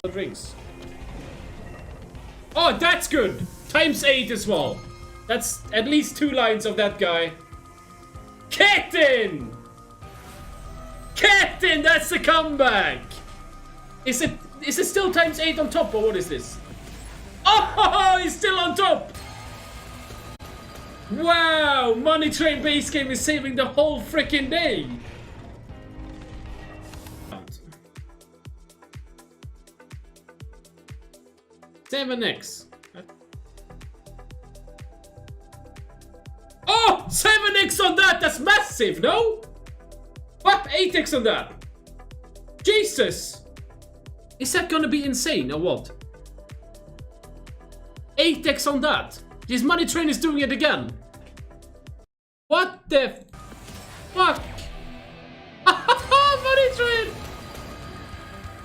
Drinks. Oh, that's good. Times 8 as well. That's at least 2 lines of that guy. Ketin! Ketin, that's the comeback. Is it still times 8 on top, or what is this? Oh, he's still on top. Wow, Money Train base game is saving the whole freaking day. 7x. Oh, 7x on that. That's massive, no? What? 8x on that. Jesus. Is that gonna be insane or what? 8x on that. This Money Train is doing it again. What the fuck? Money Train.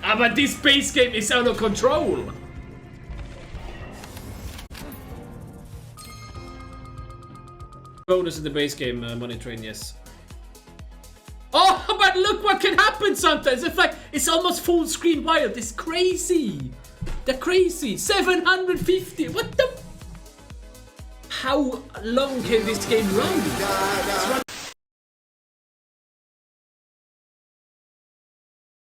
Ah, but this base game is out of control. Bonus in the base game, Money Train, yes. Oh, but look what can happen sometimes. It's like, it's almost full screen wild. It's crazy. They're crazy. 750. What the? How long can this game run?